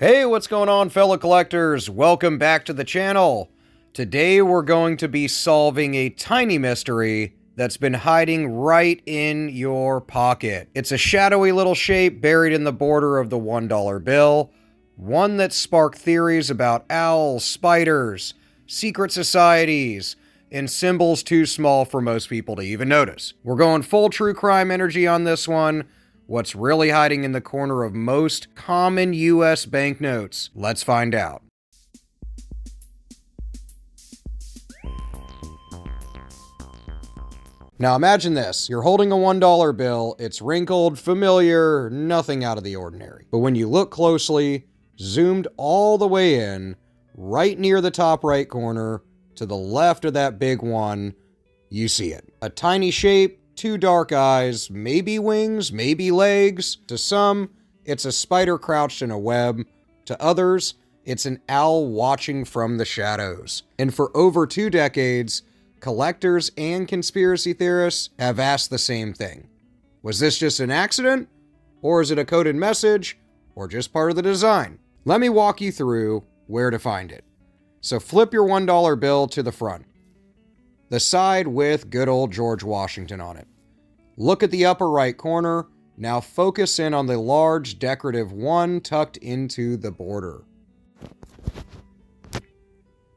Hey, what's going on, fellow collectors? Welcome back to the channel. Today we're going to be solving a tiny mystery that's been hiding right in your pocket. It's a shadowy little shape buried in the border of the $1 bill, one that sparked theories about owls, spiders, secret societies, and symbols too small for most people to even notice. We're going full true crime energy on this one. What's really hiding in the corner of most common US banknotes? Let's find out. Now imagine this, you're holding a $1 bill, it's wrinkled, familiar, nothing out of the ordinary. But when you look closely, zoomed all the way in, right near the top right corner, to the left of that big one, you see it. A tiny shape, two dark eyes, maybe wings, maybe legs. To some, it's a spider crouched in a web. To others, it's an owl watching from the shadows. And for over 2 decades, collectors and conspiracy theorists have asked the same thing. Was this just an accident? Or is it a coded message? Or just part of the design? Let me walk you through where to find it. So flip your $1 bill to the front. The side with good old George Washington on it. Look at the upper right corner. Now focus in on the large decorative 1 tucked into the border.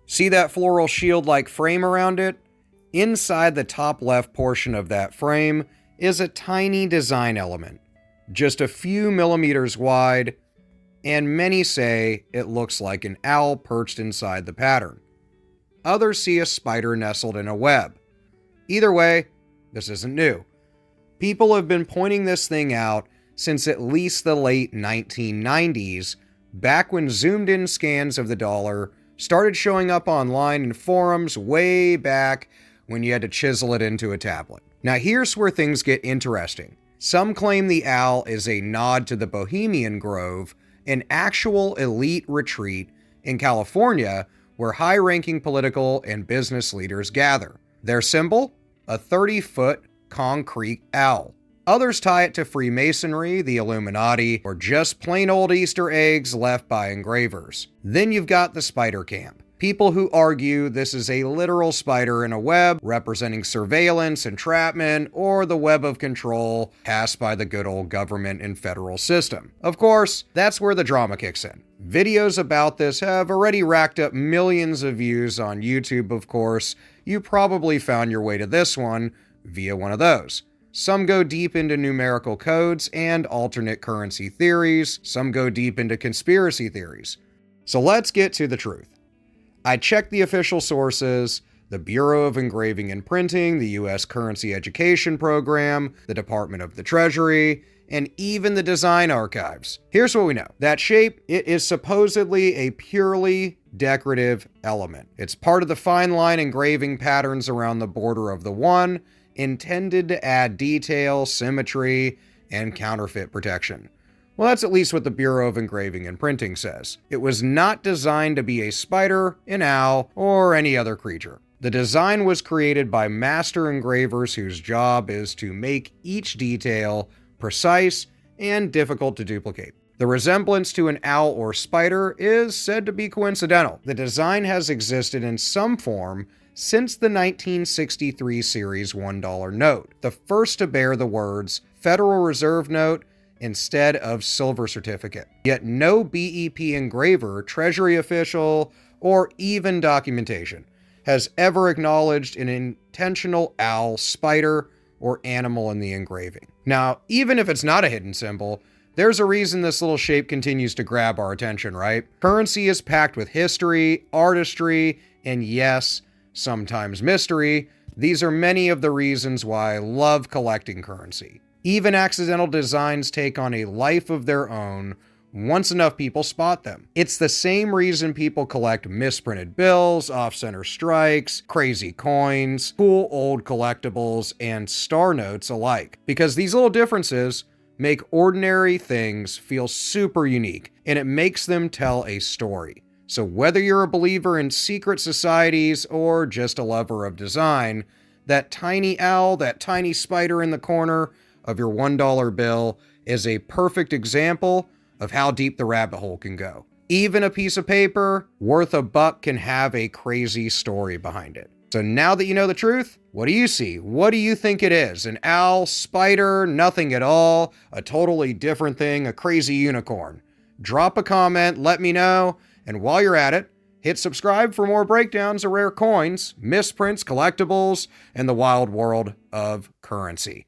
See that floral shield-like frame around it? Inside the top left portion of that frame is a tiny design element, just a few millimeters wide, and many say it looks like an owl perched inside the pattern. Others see a spider nestled in a web. Either way, this isn't new. People have been pointing this thing out since at least the late 1990s, back when zoomed-in scans of the dollar started showing up online in forums way back when you had to chisel it into a tablet. Now here's where things get interesting. Some claim the owl is a nod to the Bohemian Grove, an actual elite retreat in California where high-ranking political and business leaders gather. Their symbol? A 30-foot concrete owl. Others tie it to Freemasonry, the Illuminati, or just plain old Easter eggs left by engravers. Then you've got the spider camp. People who argue this is a literal spider in a web representing surveillance, entrapment, or the web of control cast by the good old government and federal system. Of course, that's where the drama kicks in. Videos about this have already racked up millions of views on YouTube, of course. You probably found your way to this one via one of those. Some go deep into numerical codes and alternate currency theories. Some go deep into conspiracy theories. So let's get to the truth. I checked the official sources, the Bureau of Engraving and Printing, the U.S. Currency Education Program, the Department of the Treasury, and even the design archives. Here's what we know. That shape, it is supposedly a purely decorative element. It's part of the fine line engraving patterns around the border of the 1, intended to add detail, symmetry, and counterfeit protection. Well, that's at least what the Bureau of Engraving and Printing says. It was not designed to be a spider, an owl, or any other creature. The design was created by master engravers whose job is to make each detail precise and difficult to duplicate. The resemblance to an owl or spider is said to be coincidental. The design has existed in some form since the 1963 series $1 note, the first to bear the words Federal Reserve Note instead of silver certificate. Yet no BEP engraver, treasury official, or even documentation has ever acknowledged an intentional owl, spider, or animal in the engraving. Now, even if it's not a hidden symbol, there's a reason this little shape continues to grab our attention, right? Currency is packed with history, artistry, and yes, sometimes mystery. These are many of the reasons why I love collecting currency. Even accidental designs take on a life of their own once enough people spot them. It's the same reason people collect misprinted bills, off-center strikes, crazy coins, cool old collectibles, and star notes alike. Because these little differences make ordinary things feel super unique, and it makes them tell a story. So whether you're a believer in secret societies or just a lover of design, that tiny owl, that tiny spider in the corner of your $1 bill is a perfect example of how deep the rabbit hole can go. Even a piece of paper worth $1 can have a crazy story behind it. So now that you know the truth, what do you see? What do you think it is? An owl, spider, nothing at all, a totally different thing, a crazy unicorn? Drop a comment, let me know, and while you're at it, hit subscribe for more breakdowns of rare coins, misprints, collectibles, and the wild world of currency.